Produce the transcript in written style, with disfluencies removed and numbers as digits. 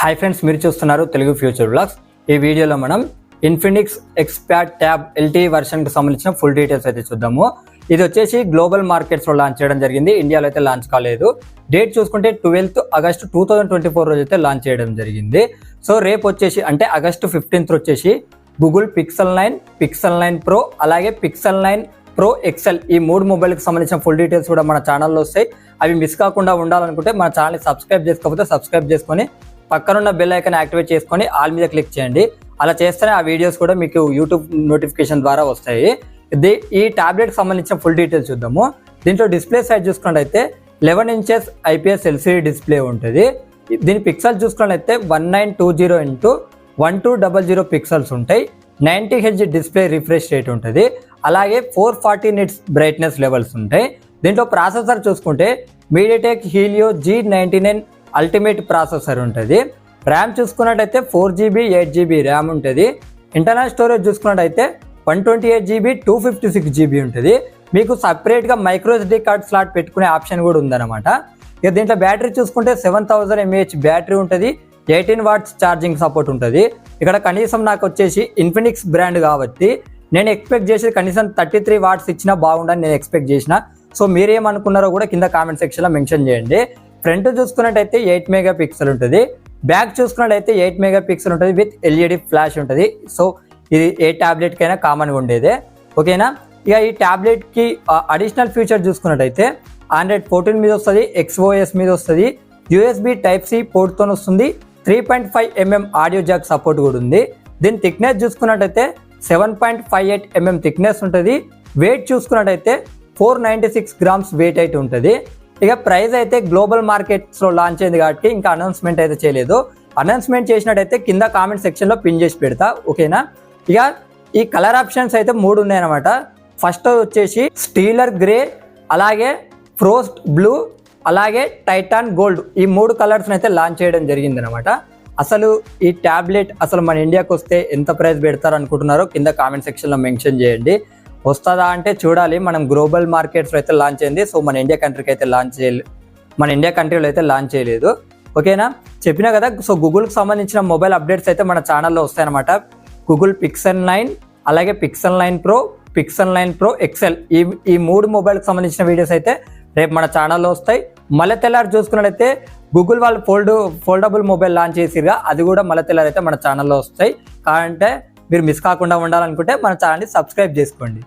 Hi friends, మీరు చూస్తున్నారు Telugu future blogs. ఈ వీడియోలో మనం ఇన్ఫినిక్స్ ఎక్స్ప్యాడ్ ట్యాబ్ LTE వర్షన్కి సంబంధించిన ఫుల్ డీటెయిల్స్ అయితే చూద్దాము. ఇది వచ్చేసి గ్లోబల్ మార్కెట్స్లో లాంచ్ చేయడం జరిగింది. ఇండియాలో అయితే లాంచ్ కాలేదు. డేట్ చూసుకుంటే 12th ఆగస్టు 2024 రోజు అయితే లాంచ్ చేయడం జరిగింది. సో రేపు వచ్చేసి అంటే ఆగస్టు 15th వచ్చేసి గూగుల్ పిక్సెల్ 9, పిక్సెల్ 9 Pro అలాగే పిక్సెల్ 9 Pro XL ఈ మూడు మొబైల్కి సంబంధించిన ఫుల్ డీటెయిల్స్ కూడా మన ఛానల్లో వస్తాయి. అవి మిస్ కాకుండా ఉండాలనుకుంటే మన ఛానల్ని సబ్స్క్రైబ్ చేసుకోకపోతే సబ్స్క్రైబ్ చేసుకొని పక్కనున్న బెల్ ఐకాన్ యాక్టివేట్ చేసుకొని ఆల్ మీద క్లిక్ చేయండి. అలా చేస్తేనే ఆ వీడియోస్ కూడా మీకు యూట్యూబ్ నోటిఫికేషన్ ద్వారా వస్తాయి. ఈ టాబ్లెట్కి సంబంధించిన ఫుల్ డీటెయిల్స్ చూద్దాము. దీంట్లో డిస్ప్లే సైజ్ చూసుకున్నట్టయితే 11 inches IPS LCD డిస్ప్లే ఉంటుంది. దీని పిక్సెల్ చూసుకున్నట్టయితే 1920 x 1200 పిక్సెల్స్ ఉంటాయి. 90 Hz డిస్ప్లే రిఫ్రెష్ రేట్ ఉంటుంది. అలాగే 440 nits బ్రైట్నెస్ లెవెల్స్ ఉంటాయి. దీంట్లో ప్రాసెసర్ చూసుకుంటే MediaTek Helio G99 ultimate processor ఉంటుంది. ర్యామ్ చూసుకున్నట్టయితే 4GB 8GB ర్యామ్ ఉంటుంది. ఇంటర్నల్ స్టోరేజ్ చూసుకున్నట్టయితే 128GB 256GB ఉంటుంది. మీకు సపరేట్గా మైక్రోఎస్డి కార్డ్ స్లాట్ పెట్టుకునే ఆప్షన్ కూడా ఉందన్నమాట. ఇక దీంట్లో బ్యాటరీ చూసుకుంటే 7000 mAh బ్యాటరీ ఉంటుంది. 18 watts ఛార్జింగ్ సపోర్ట్ ఉంటుంది. ఇక్కడ కనీసం నాకు వచ్చేసి ఇన్ఫినిక్స్ బ్రాండ్ కాబట్టి నేను ఎక్స్పెక్ట్ చేసేది కనీసం 33 watts ఇచ్చినా బాగుండని నేను ఎక్స్పెక్ట్ చేసిన. సో మీరేమనుకున్నారో కూడా కింద కామెంట్ సెక్షన్లో మెన్షన్ చేయండి. ఫ్రంట్ చూసుకున్నట్టయితే 8 MP ఉంటుంది. బ్యాక్ చూసుకున్నట్టయితే 8 MP ఉంటుంది విత్ LED ఫ్లాష్ ఉంటుంది. సో ఇది ఏ ట్యాబ్లెట్కైనా కామన్గా ఉండేదే. ఓకేనా. ఇక ఈ ట్యాబ్లెట్కి అడిషనల్ ఫీచర్ చూసుకున్నట్టయితే Android 14 మీద వస్తుంది, XOS మీద వస్తుంది, USB Type-C పోర్ట్తో వస్తుంది, 3.5 mm ఆడియో జాక్ సపోర్ట్ కూడా ఉంది. దీని థిక్నెస్ చూసుకున్నట్టయితే 7.58 mm థిక్నెస్ ఉంటుంది. వెయిట్ చూసుకున్నట్టయితే 496 grams వెయిట్ అయితే ఉంటుంది. ఇక ప్రైస్ అయితే గ్లోబల్ మార్కెట్స్లో లాంచ్ అయింది కాబట్టి ఇంకా అనౌన్స్మెంట్ అయితే చేయలేదు. అనౌన్స్మెంట్ చేసినట్టయితే కింద కామెంట్ సెక్షన్లో పిన్ చేసి పెడతా. ఓకేనా. ఇక ఈ కలర్ ఆప్షన్స్ అయితే 3 ఉన్నాయన్నమాట. ఫస్ట్ వచ్చేసి స్టీలర్ గ్రే, అలాగే ఫ్రోస్ట్ బ్లూ, అలాగే టైటాన్ గోల్డ్, ఈ 3 కలర్స్ని అయితే లాంచ్ చేయడం జరిగింది అనమాట. అసలు ఈ ట్యాబ్లెట్ అసలు మన ఇండియాకి వస్తే ఎంత ప్రైస్ పెడతారు అనుకుంటున్నారో కింద కామెంట్ సెక్షన్లో మెన్షన్ చేయండి. వస్తుందా అంటే చూడాలి. మనం గ్లోబల్ మార్కెట్స్లో అయితే లాంచ్ అయింది. సో మన ఇండియా కంట్రీలో అయితే లాంచ్ చేయలేదు. ఓకేనా. చెప్పినా కదా. సో గూగుల్కి సంబంధించిన మొబైల్ అప్డేట్స్ అయితే మన ఛానల్లో వస్తాయన్నమాట. గూగుల్ పిక్సెల్ 9, అలాగే pixel 9 Pro, pixel 9 Pro XL ఈ 3 మొబైల్కి సంబంధించిన వీడియోస్ అయితే రేపు మన ఛానల్లో వస్తాయి. మళ్ళీ తెల్లారి చూసుకున్నట్టయితే గూగుల్ వాళ్ళు ఫోల్డబుల్ మొబైల్ లాంచ్ చేసిరుగా, అది కూడా మళ్ళీ తెల్లారి అయితే మన ఛానల్లో వస్తాయి. కాదంటే మీరు మిస్ కాకుండా ఉండాలనుకుంటే మన ఛానల్ని సబ్స్క్రైబ్ చేసుకోండి.